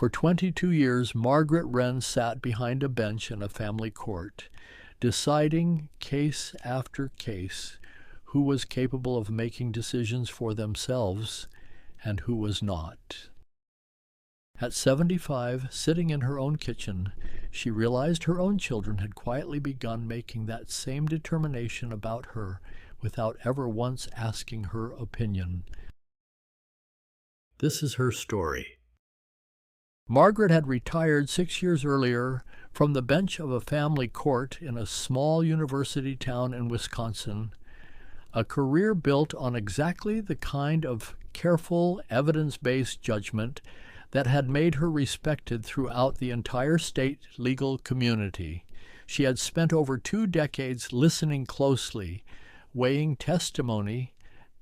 For 22 years, Margaret Wren sat behind a bench in a family court, deciding case after case who was capable of making decisions for themselves and who was not. At 75, sitting in her own kitchen, she realized her own children had quietly begun making that same determination about her without ever once asking her opinion. This is her story. Margaret had retired 6 years earlier from the bench of a family court in a small university town in Wisconsin, a career built on exactly the kind of careful, evidence-based judgment that had made her respected throughout the entire state legal community. She had spent over 2 decades listening closely, weighing testimony,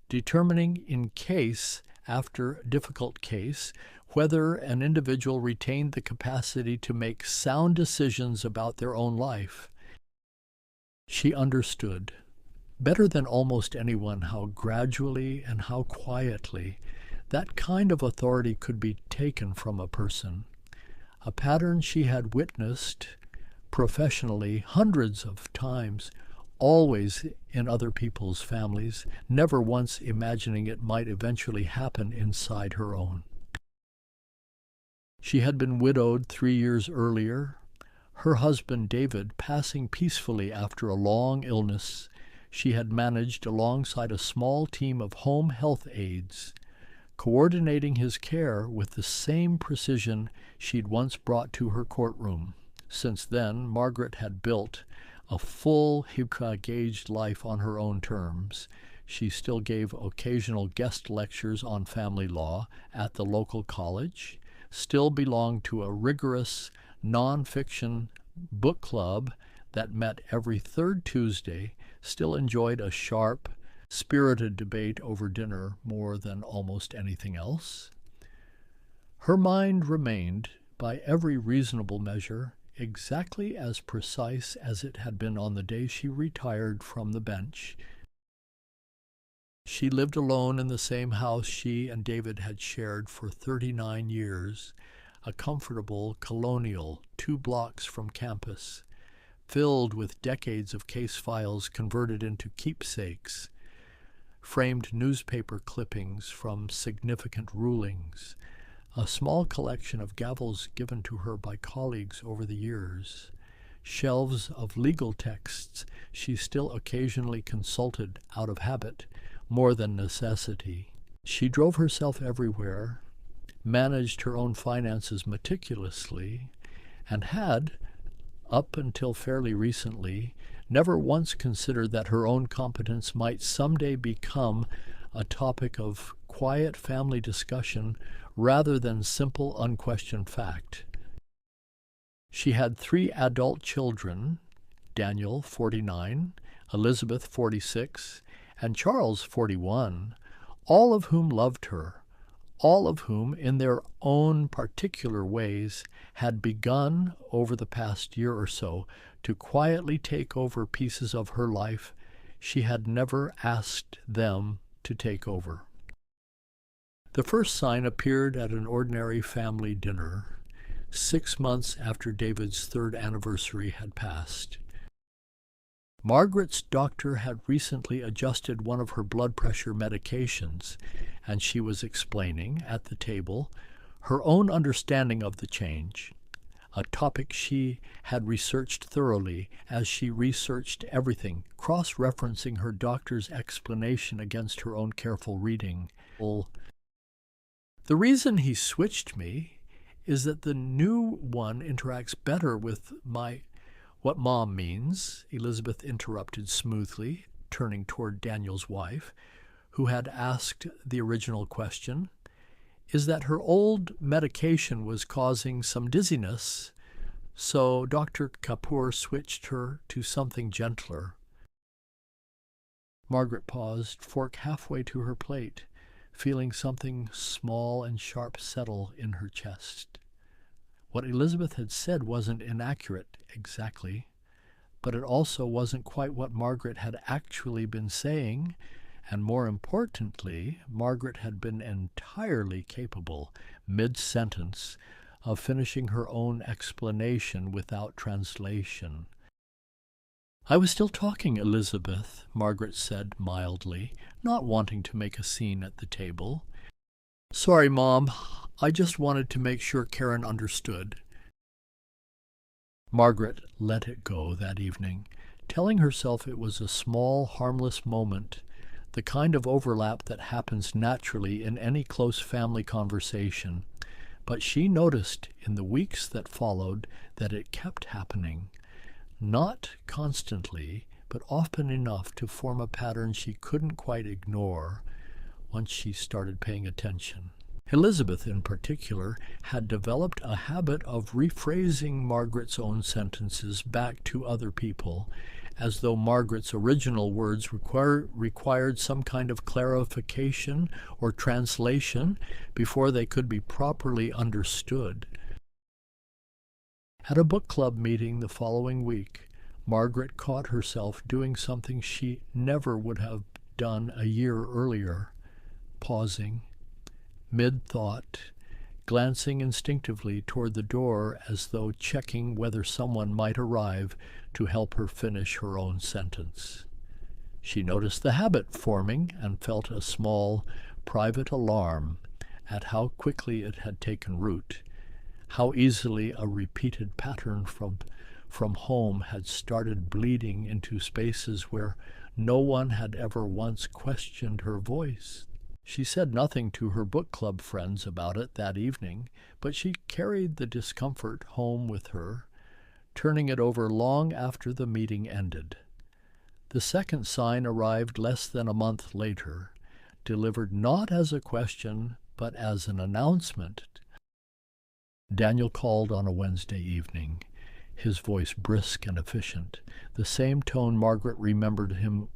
determining in case after difficult case whether an individual retained the capacity to make sound decisions about their own life. She understood, better than almost anyone, how gradually and how quietly that kind of authority could be taken from a person, a pattern she had witnessed professionally hundreds of times, always in other people's families, never once imagining it might eventually happen inside her own. She had been widowed 3 years earlier, her husband David passing peacefully after a long illness she had managed alongside a small team of home health aides, coordinating his care with the same precision she'd once brought to her courtroom. Since then, Margaret had built a full Hipka-gauged life on her own terms. She still gave occasional guest lectures on family law at the local college, still belonged to a rigorous nonfiction book club that met every third Tuesday, still enjoyed a sharp, spirited debate over dinner more than almost anything else. Her mind remained, by every reasonable measure, exactly as precise as it had been on the day she retired from the bench. She lived alone in the same house she and David had shared for 39 years, a comfortable colonial 2 blocks from campus, filled with decades of case files converted into keepsakes, framed newspaper clippings from significant rulings, a small collection of gavels given to her by colleagues over the years, shelves of legal texts she still occasionally consulted out of habit, more than necessity. She drove herself everywhere, managed her own finances meticulously, and had, up until fairly recently, never once considered that her own competence might someday become a topic of quiet family discussion rather than simple, unquestioned fact. She had 3 adult children, Daniel, 49, Elizabeth, 46, and Charles, 41, all of whom loved her, all of whom, in their own particular ways, had begun, over the past year or so, to quietly take over pieces of her life she had never asked them to take over. The first sign appeared at an ordinary family dinner, 6 months after David's 3rd anniversary had passed. Margaret's doctor had recently adjusted one of her blood pressure medications, and she was explaining, at the table, her own understanding of the change, a topic she had researched thoroughly as she researched everything, cross-referencing her doctor's explanation against her own careful reading. The reason he switched me is that the new one interacts better with what Mom means, Elizabeth interrupted smoothly, turning toward Daniel's wife, who had asked the original question, is that her old medication was causing some dizziness, so Dr. Kapoor switched her to something gentler. Margaret paused, fork halfway to her plate, feeling something small and sharp settle in her chest. What Elizabeth had said wasn't inaccurate exactly, but it also wasn't quite what Margaret had actually been saying, and more importantly, Margaret had been entirely capable, mid-sentence, of finishing her own explanation without translation. "I was still talking, Elizabeth," Margaret said mildly, not wanting to make a scene at the table. "Sorry, Mom. I just wanted to make sure Karen understood." Margaret let it go that evening, telling herself it was a small, harmless moment, the kind of overlap that happens naturally in any close family conversation. But she noticed in the weeks that followed that it kept happening, not constantly, but often enough to form a pattern she couldn't quite ignore once she started paying attention. Elizabeth, in particular, had developed a habit of rephrasing Margaret's own sentences back to other people, as though Margaret's original words required some kind of clarification or translation before they could be properly understood. At a book club meeting the following week, Margaret caught herself doing something she never would have done a year earlier, pausing, mid-thought, glancing instinctively toward the door as though checking whether someone might arrive to help her finish her own sentence. She noticed the habit forming and felt a small, private alarm at how quickly it had taken root, how easily a repeated pattern from home had started bleeding into spaces where no one had ever once questioned her voice. She said nothing to her book club friends about it that evening, but she carried the discomfort home with her, turning it over long after the meeting ended. The second sign arrived less than a month later, delivered not as a question, but as an announcement. Daniel called on a Wednesday evening, his voice brisk and efficient, the same tone Margaret remembered him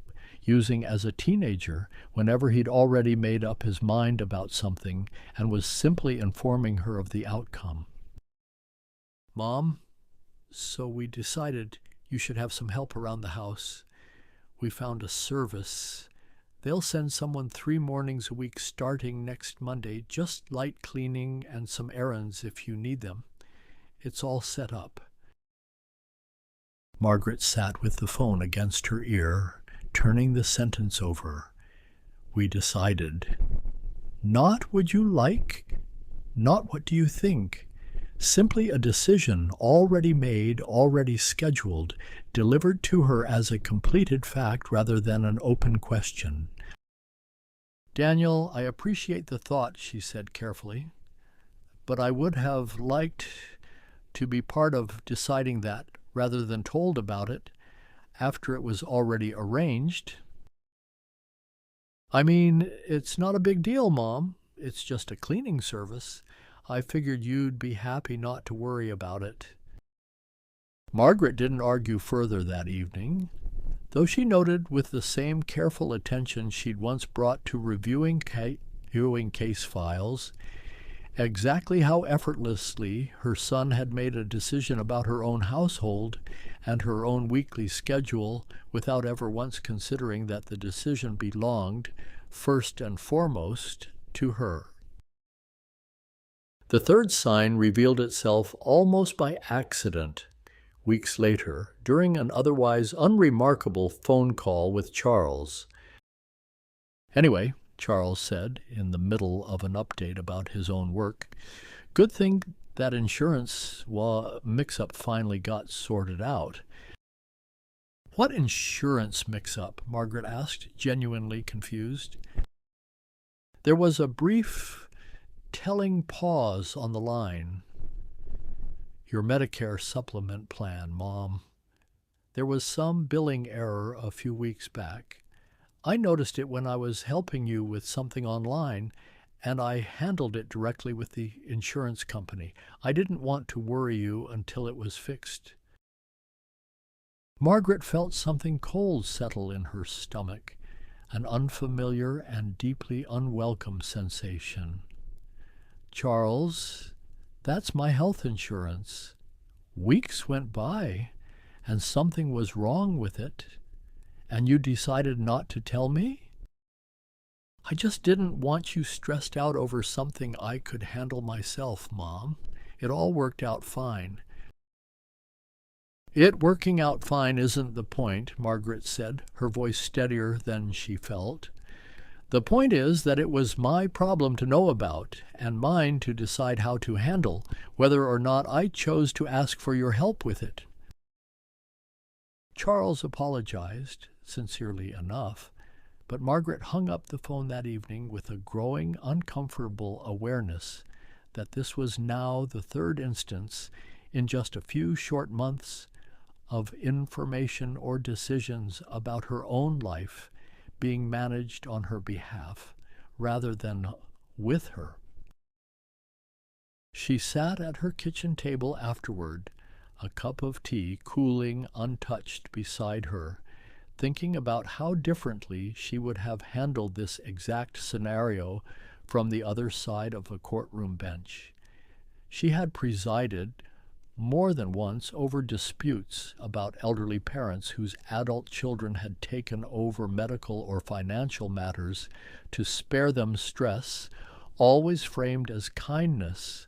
using as a teenager whenever he'd already made up his mind about something and was simply informing her of the outcome. "Mom, so we decided you should have some help around the house. We found a service. They'll send someone 3 mornings a week starting next Monday, just light cleaning and some errands if you need them. It's all set up." Margaret sat with the phone against her ear, turning the sentence over. "We decided." Not "would you like?" Not "what do you think?" Simply a decision already made, already scheduled, delivered to her as a completed fact rather than an open question. "Daniel, I appreciate the thought," she said carefully, "but I would have liked to be part of deciding that rather than told about it after it was already arranged." "I mean, it's not a big deal, Mom. It's just a cleaning service. I figured you'd be happy not to worry about it." Margaret didn't argue further that evening, though she noted with the same careful attention she'd once brought to reviewing case files exactly how effortlessly her son had made a decision about her own household and her own weekly schedule without ever once considering that the decision belonged, first and foremost, to her. The third sign revealed itself almost by accident, weeks later, during an otherwise unremarkable phone call with Charles. "Anyway," Charles said, in the middle of an update about his own work, "good thing that insurance mix-up finally got sorted out." "What insurance mix-up?" Margaret asked, genuinely confused. There was a brief, telling pause on the line. "Your Medicare supplement plan, Mom. There was some billing error a few weeks back. I noticed it when I was helping you with something online, and I handled it directly with the insurance company. I didn't want to worry you until it was fixed." Margaret felt something cold settle in her stomach, an unfamiliar and deeply unwelcome sensation. "Charles, that's my health insurance. Weeks went by, and something was wrong with it, and you decided not to tell me? I just didn't want you stressed out over something I could handle myself, Mom. It all worked out fine. It working out fine isn't the point, Margaret said, her voice steadier than she felt. The point is that it was my problem to know about, and mine to decide how to handle, whether or not I chose to ask for your help with it. Charles apologized, sincerely enough, but Margaret hung up the phone that evening with a growing, uncomfortable awareness that this was now the third instance in just a few short months of information or decisions about her own life being managed on her behalf rather than with her. She sat at her kitchen table afterward, a cup of tea cooling untouched beside her, thinking about how differently she would have handled this exact scenario from the other side of a courtroom bench. She had presided more than once over disputes about elderly parents whose adult children had taken over medical or financial matters to spare them stress, always framed as kindness,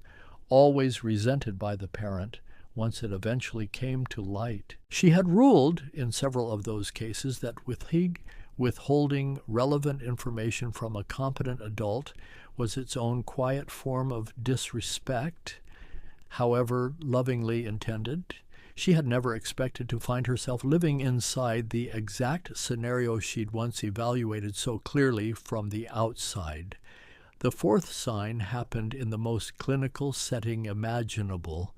always resented by the parent once it eventually came to light. She had ruled in several of those cases that withholding relevant information from a competent adult was its own quiet form of disrespect, however lovingly intended. She had never expected to find herself living inside the exact scenario she'd once evaluated so clearly from the outside. The fourth sign happened in the most clinical setting imaginable,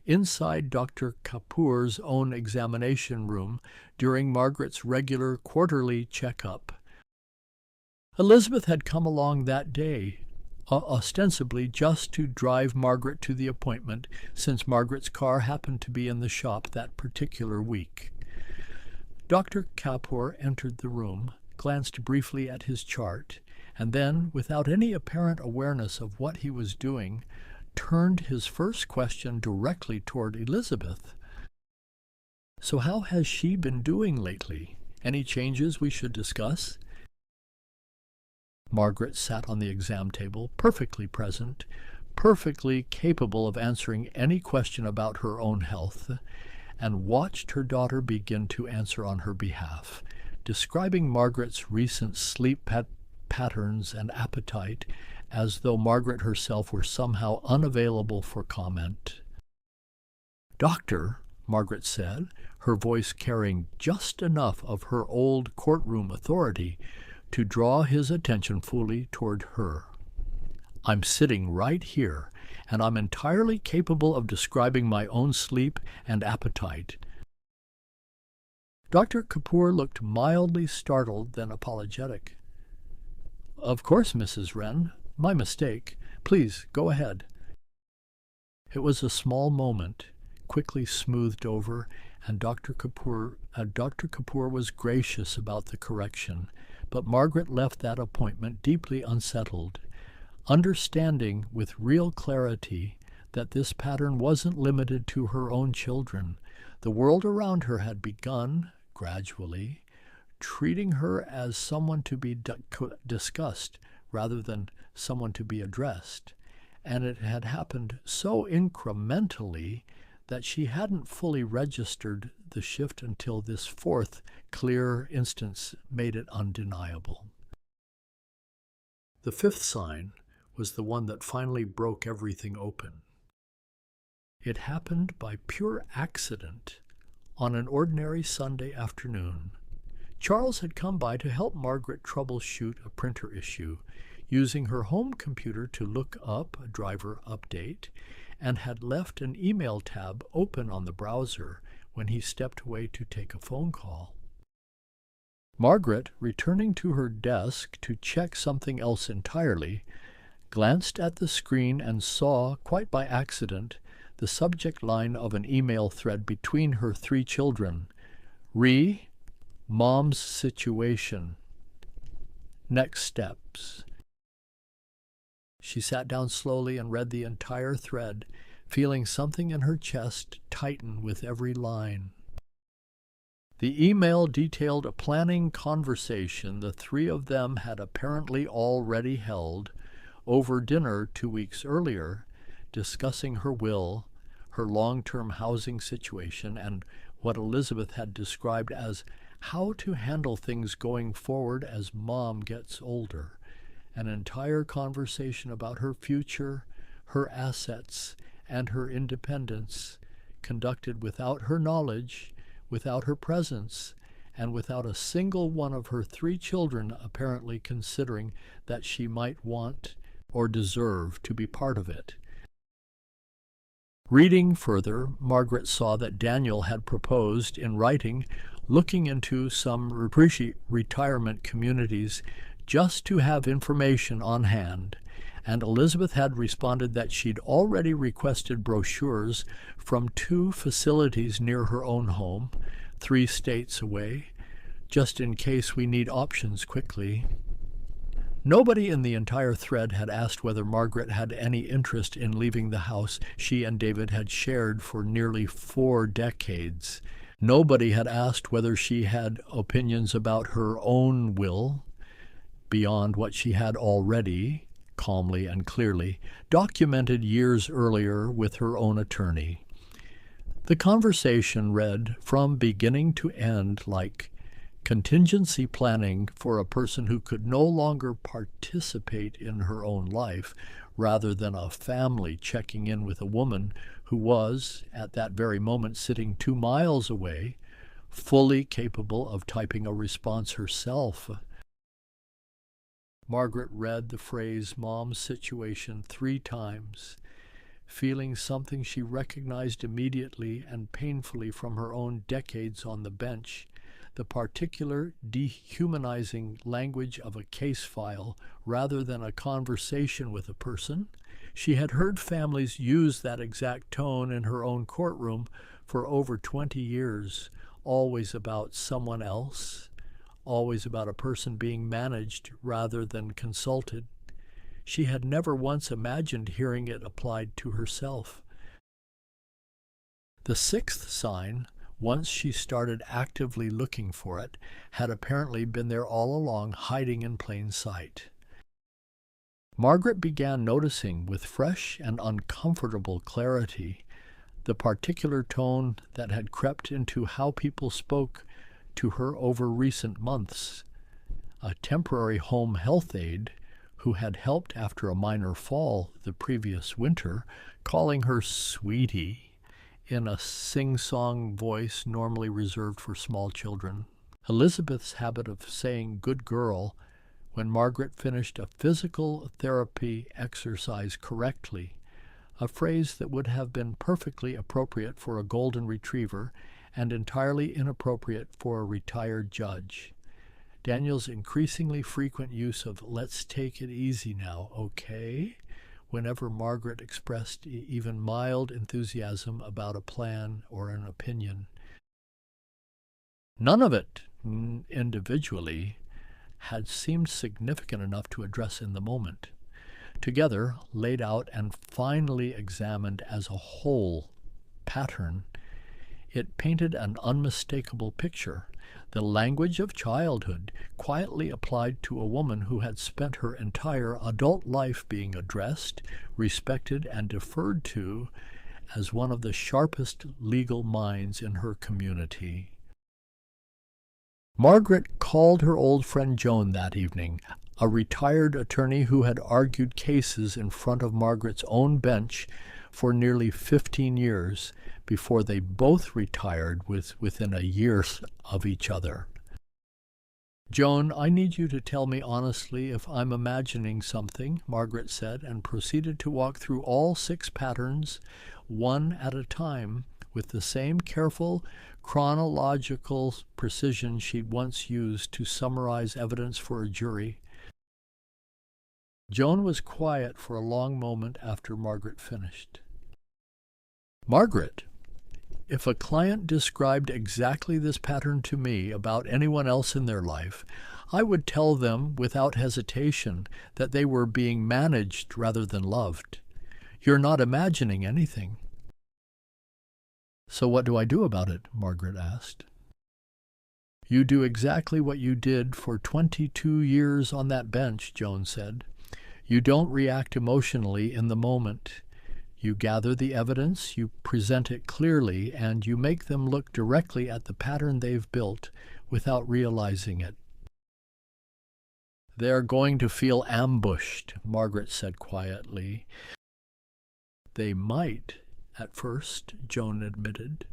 inside Dr. Kapoor's own examination room during Margaret's regular quarterly checkup. Elizabeth had come along that day, ostensibly just to drive Margaret to the appointment, since Margaret's car happened to be in the shop that particular week. Dr. Kapoor entered the room, glanced briefly at his chart, and then, without any apparent awareness of what he was doing, turned his first question directly toward Elizabeth. "So how has she been doing lately? Any changes we should discuss?" Margaret sat on the exam table, perfectly present, perfectly capable of answering any question about her own health, and watched her daughter begin to answer on her behalf, describing Margaret's recent sleep patterns and appetite as though Margaret herself were somehow unavailable for comment. "Doctor," Margaret said, her voice carrying just enough of her old courtroom authority to draw his attention fully toward her. "I'm sitting right here, and I'm entirely capable of describing my own sleep and appetite." Dr. Kapoor looked mildly startled, then apologetic. "Of course, Mrs. Wren. My mistake. Please, go ahead." It was a small moment, quickly smoothed over, and Dr. Kapoor was gracious about the correction, but Margaret left that appointment deeply unsettled, understanding with real clarity that this pattern wasn't limited to her own children. The world around her had begun, gradually, treating her as someone to be discussed rather than someone to be addressed, and it had happened so incrementally that she hadn't fully registered the shift until this fourth clear instance made it undeniable. The fifth sign was the one that finally broke everything open. It happened by pure accident on an ordinary Sunday afternoon. Charles had come by to help Margaret troubleshoot a printer issue, using her home computer to look up a driver update, and had left an email tab open on the browser when he stepped away to take a phone call. Margaret, returning to her desk to check something else entirely, glanced at the screen and saw, quite by accident, the subject line of an email thread between her 3 children. Mom's situation. Next steps. She sat down slowly and read the entire thread, feeling something in her chest tighten with every line. The email detailed a planning conversation the 3 of them had apparently already held over dinner 2 weeks earlier, discussing her will, her long-term housing situation, and what Elizabeth had described as how to handle things going forward as Mom gets older. An entire conversation about her future, her assets, and her independence, conducted without her knowledge, without her presence, and without a single one of her 3 children apparently considering that she might want or deserve to be part of it. Reading further, Margaret saw that Daniel had proposed, in writing, looking into some retirement communities just to have information on hand, and Elizabeth had responded that she'd already requested brochures from 2 facilities near her own home, 3 states away, just in case we need options quickly. Nobody in the entire thread had asked whether Margaret had any interest in leaving the house she and David had shared for nearly 4 decades. Nobody had asked whether she had opinions about her own will, beyond what she had already, calmly and clearly, documented years earlier with her own attorney. The conversation read from beginning to end like contingency planning for a person who could no longer participate in her own life, rather than a family checking in with a woman who was, at that very moment, sitting 2 miles away, fully capable of typing a response herself. Margaret read the phrase "Mom's situation" 3 times, feeling something she recognized immediately and painfully from her own decades on the bench, the particular dehumanizing language of a case file rather than a conversation with a person. She had heard families use that exact tone in her own courtroom for over 20 years, always about someone else, always about a person being managed rather than consulted. She had never once imagined hearing it applied to herself. The 6th sign, once she started actively looking for it, had apparently been there all along, hiding in plain sight. Margaret began noticing with fresh and uncomfortable clarity the particular tone that had crept into how people spoke to her over recent months. A temporary home health aide, who had helped after a minor fall the previous winter, calling her sweetie in a sing-song voice normally reserved for small children. Elizabeth's habit of saying "good girl" when Margaret finished a physical therapy exercise correctly, a phrase that would have been perfectly appropriate for a golden retriever and entirely inappropriate for a retired judge. Daniel's increasingly frequent use of "let's take it easy now, okay?" whenever Margaret expressed even mild enthusiasm about a plan or an opinion. None of it, individually, had seemed significant enough to address in the moment. Together, laid out and finally examined as a whole pattern, it painted an unmistakable picture, the language of childhood, quietly applied to a woman who had spent her entire adult life being addressed, respected, and deferred to as one of the sharpest legal minds in her community. Margaret called her old friend Joan that evening, a retired attorney who had argued cases in front of Margaret's own bench for nearly 15 years before they both retired within a year of each other. "Joan, I need you to tell me honestly if I'm imagining something," Margaret said, and proceeded to walk through all 6 patterns, one at a time, with the same careful, chronological precision she'd once used to summarize evidence for a jury. Joan was quiet for a long moment after Margaret finished. "Margaret, if a client described exactly this pattern to me about anyone else in their life, I would tell them without hesitation that they were being managed rather than loved. You're not imagining anything." "So what do I do about it?" Margaret asked. "You do exactly what you did for 22 years on that bench," Joan said. "You don't react emotionally in the moment. You gather the evidence, you present it clearly, and you make them look directly at the pattern they've built without realizing it. "They're going to feel ambushed," Margaret said quietly. "They might, at first," Joan admitted.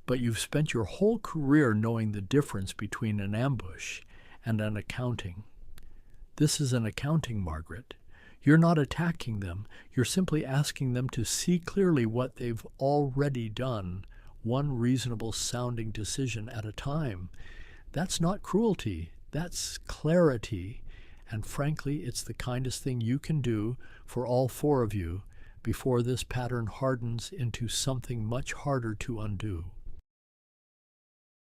"But you've spent your whole career knowing the difference between an ambush and an accounting. This is an accounting, Margaret. You're not attacking them. You're simply asking them to see clearly what they've already done, one reasonable sounding decision at a time. That's not cruelty. That's clarity. And frankly, it's the kindest thing you can do for all four of you before this pattern hardens into something much harder to undo."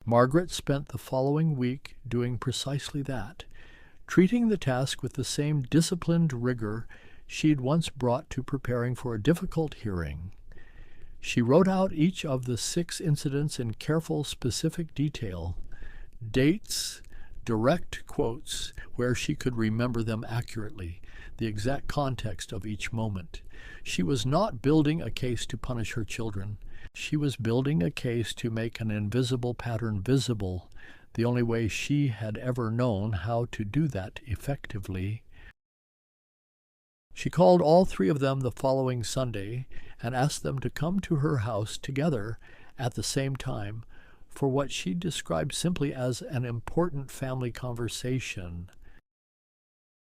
Margaret spent the following week doing precisely that, treating the task with the same disciplined rigor she'd once brought to preparing for a difficult hearing. She wrote out each of the 6 incidents in careful, specific detail, dates, direct quotes where she could remember them accurately, the exact context of each moment. She was not building a case to punish her children. She was building a case to make an invisible pattern visible, the only way she had ever known how to do that effectively. She called all 3 of them the following Sunday and asked them to come to her house together at the same time for what she described simply as an important family conversation.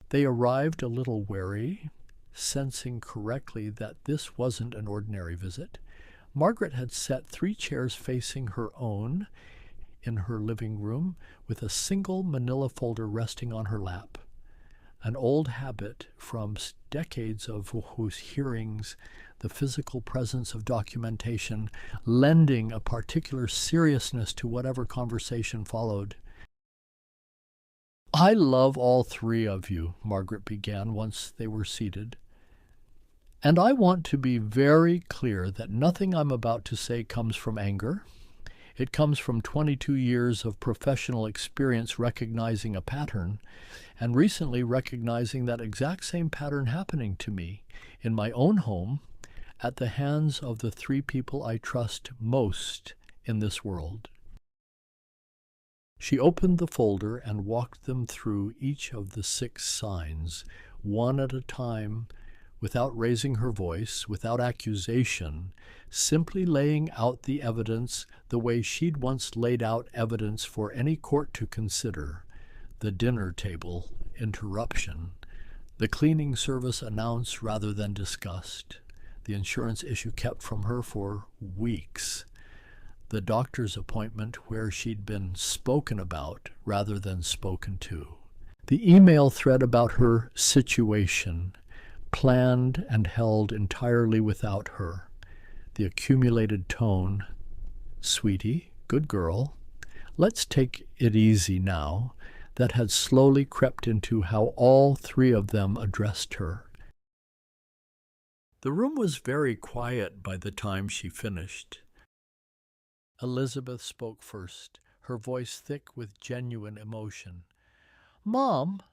They arrived a little wary, sensing correctly that this wasn't an ordinary visit. Margaret had set 3 chairs facing her own in her living room, with a single manila folder resting on her lap, an old habit from decades of whose hearings, the physical presence of documentation, lending a particular seriousness to whatever conversation followed. "I love all 3 of you," Margaret began once they were seated. "And I want to be very clear that nothing I'm about to say comes from anger. It comes from 22 years of professional experience recognizing a pattern, and recently recognizing that exact same pattern happening to me, in my own home, at the hands of the 3 people I trust most in this world." She opened the folder and walked them through each of the 6 signs, one at a time, without raising her voice, without accusation, simply laying out the evidence the way she'd once laid out evidence for any court to consider: the dinner table interruption, the cleaning service announced rather than discussed, the insurance issue kept from her for weeks, the doctor's appointment where she'd been spoken about rather than spoken to, the email thread about her situation, planned and held entirely without her, the accumulated tone: "Sweetie, good girl, let's take it easy now," that had slowly crept into how all 3 of them addressed her. The room was very quiet by the time she finished. Elizabeth spoke first, her voice thick with genuine emotion. "Mom,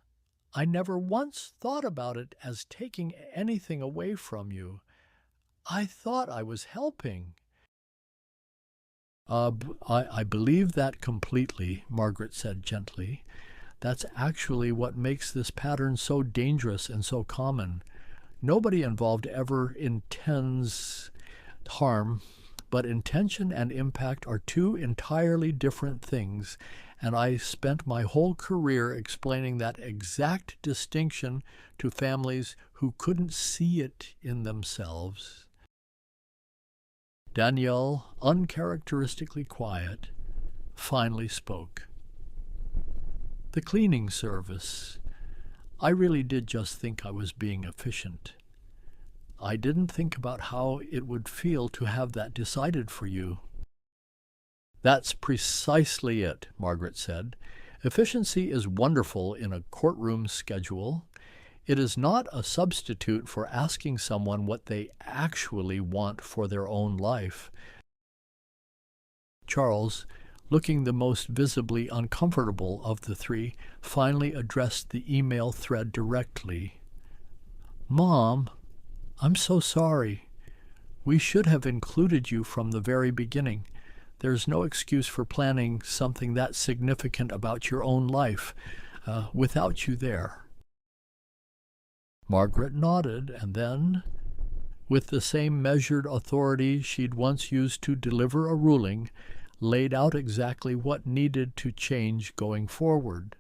I never once thought about it as taking anything away from you. I thought I was helping." I believe that completely," Margaret said gently. "That's actually what makes this pattern so dangerous and so common. Nobody involved ever intends harm, but intention and impact are 2 entirely different things, and I spent my whole career explaining that exact distinction to families who couldn't see it in themselves." Danielle, uncharacteristically quiet, finally spoke. "The cleaning service. I really did just think I was being efficient. I didn't think about how it would feel to have that decided for you." "That's precisely it," Margaret said. "Efficiency is wonderful in a courtroom schedule. It is not a substitute for asking someone what they actually want for their own life." Charles, looking the most visibly uncomfortable of the 3, finally addressed the email thread directly. "Mom, I'm so sorry. We should have included you from the very beginning. There's no excuse for planning something that significant about your own life without you there." Margaret nodded, and then, with the same measured authority she'd once used to deliver a ruling, laid out exactly what needed to change going forward.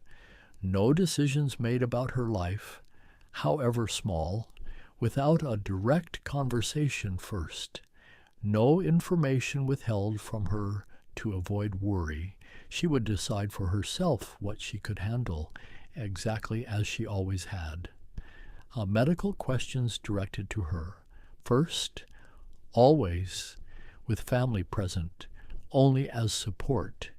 No decisions made about her life, however small, without a direct conversation first. No information withheld from her to avoid worry. She would decide for herself what she could handle, exactly as she always had. Medical questions directed to her. First, always, with family present, only as support,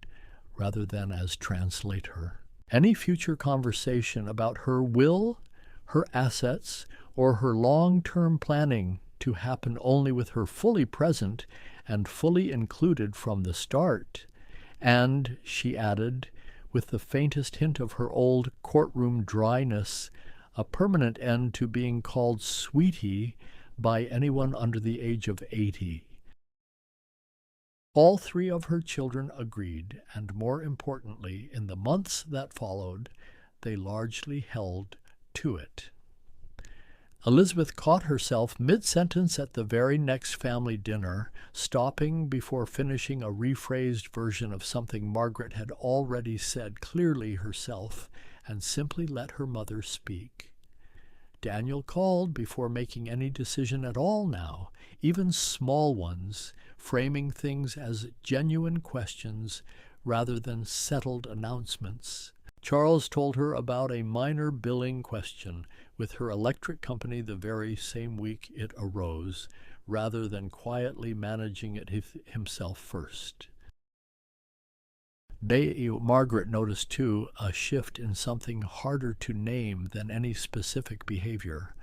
rather than as translator. Any future conversation about her will, her assets, or her long-term planning to happen only with her fully present and fully included from the start. And, she added, with the faintest hint of her old courtroom dryness, a permanent end to being called sweetie by anyone under the age of 80. All three of her children agreed, and more importantly, in the months that followed, they largely held to it. Elizabeth caught herself mid-sentence at the very next family dinner, stopping before finishing a rephrased version of something Margaret had already said clearly herself, and simply let her mother speak. Daniel called before making any decision at all now, even small ones, framing things as genuine questions rather than settled announcements. Charles told her about a minor billing question with her electric company the very same week it arose, rather than quietly managing it himself first. Margaret noticed, too, a shift in something harder to name than any specific behavior,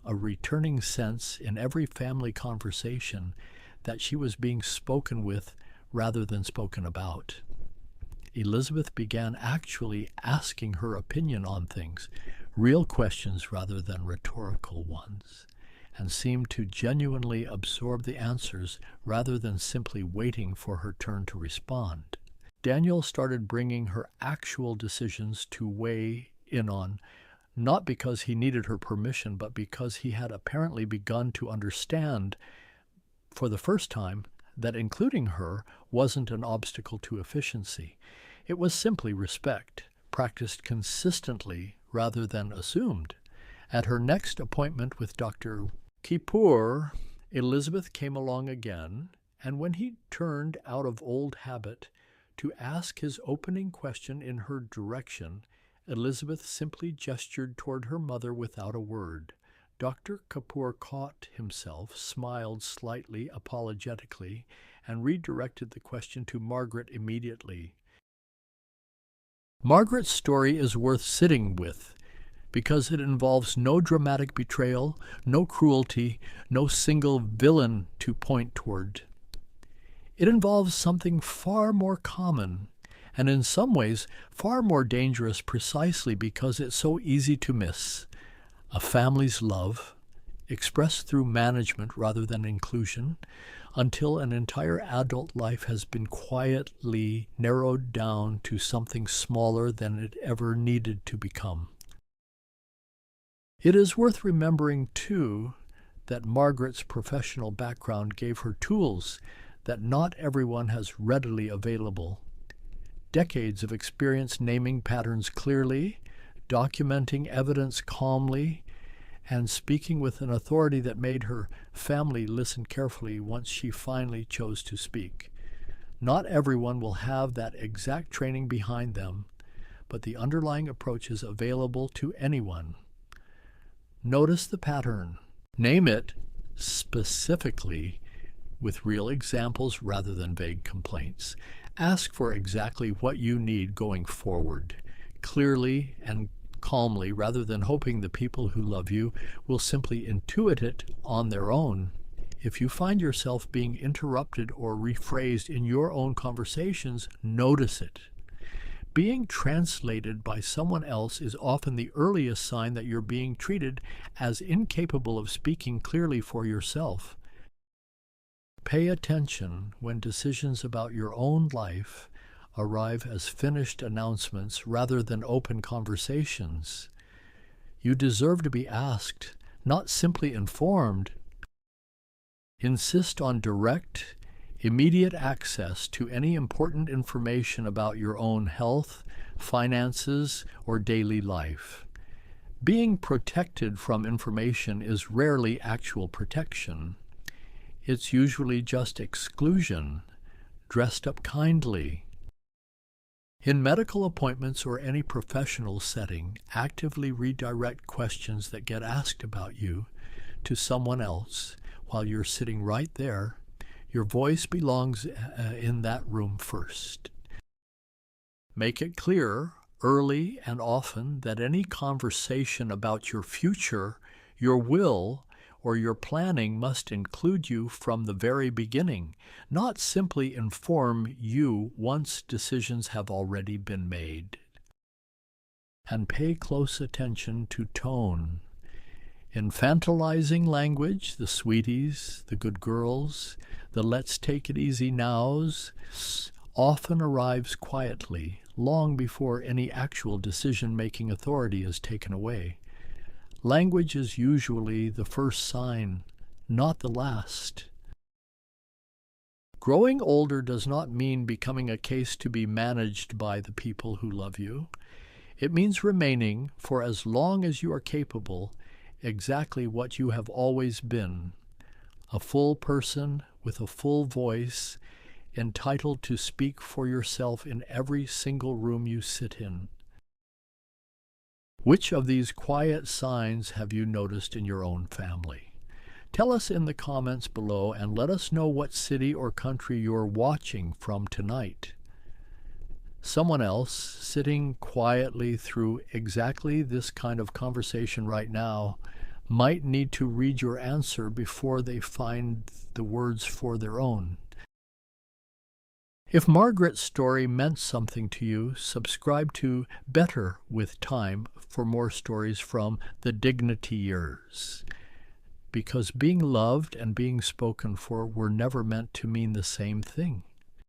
a returning sense in every family conversation that she was being spoken with rather than spoken about. Elizabeth began actually asking her opinion on things, real questions rather than rhetorical ones, and seemed to genuinely absorb the answers rather than simply waiting for her turn to respond. Daniel started bringing her actual decisions to weigh in on, not because he needed her permission, but because he had apparently begun to understand, for the first time, that including her wasn't an obstacle to efficiency. It was simply respect, practiced consistently rather than assumed. At her next appointment with Dr. Kippur, Elizabeth came along again, and when he turned out of old habit to ask his opening question in her direction, Elizabeth simply gestured toward her mother without a word. Dr. Kippur caught himself, smiled slightly apologetically, and redirected the question to Margaret immediately. Margaret's story is worth sitting with because it involves no dramatic betrayal, no cruelty, no single villain to point toward. It involves something far more common, and in some ways far more dangerous precisely because it's so easy to miss. A family's love, expressed through management rather than inclusion, until an entire adult life has been quietly narrowed down to something smaller than it ever needed to become. It is worth remembering, too, that Margaret's professional background gave her tools that not everyone has readily available. Decades of experience naming patterns clearly, documenting evidence calmly, and speaking with an authority that made her family listen carefully once she finally chose to speak. Not everyone will have that exact training behind them, but the underlying approach is available to anyone. Notice the pattern. Name it specifically with real examples rather than vague complaints. Ask for exactly what you need going forward, clearly and calmly, rather than hoping the people who love you will simply intuit it on their own. If you find yourself being interrupted or rephrased in your own conversations, notice it. Being translated by someone else is often the earliest sign that you're being treated as incapable of speaking clearly for yourself. Pay attention when decisions about your own life arrive as finished announcements rather than open conversations. You deserve to be asked, not simply informed. Insist on direct, immediate access to any important information about your own health, finances, or daily life. Being protected from information is rarely actual protection. It's usually just exclusion, dressed up kindly. In medical appointments or any professional setting, actively redirect questions that get asked about you to someone else while you're sitting right there. Your voice belongs in that room first. Make it clear, early and often, that any conversation about your future, your will, or your planning must include you from the very beginning, not simply inform you once decisions have already been made. And pay close attention to tone. Infantilizing language, the sweeties, the good girls, the let's take it easy nows, often arrives quietly, long before any actual decision-making authority is taken away. Language is usually the first sign, not the last. Growing older does not mean becoming a case to be managed by the people who love you. It means remaining, for as long as you are capable, exactly what you have always been, a full person with a full voice, entitled to speak for yourself in every single room you sit in. Which of these quiet signs have you noticed in your own family? Tell us in the comments below and let us know what city or country you're watching from tonight. Someone else sitting quietly through exactly this kind of conversation right now might need to read your answer before they find the words for their own. If Margaret's story meant something to you, subscribe to Better with Time for more stories from the Dignity Years. Because being loved and being spoken for were never meant to mean the same thing.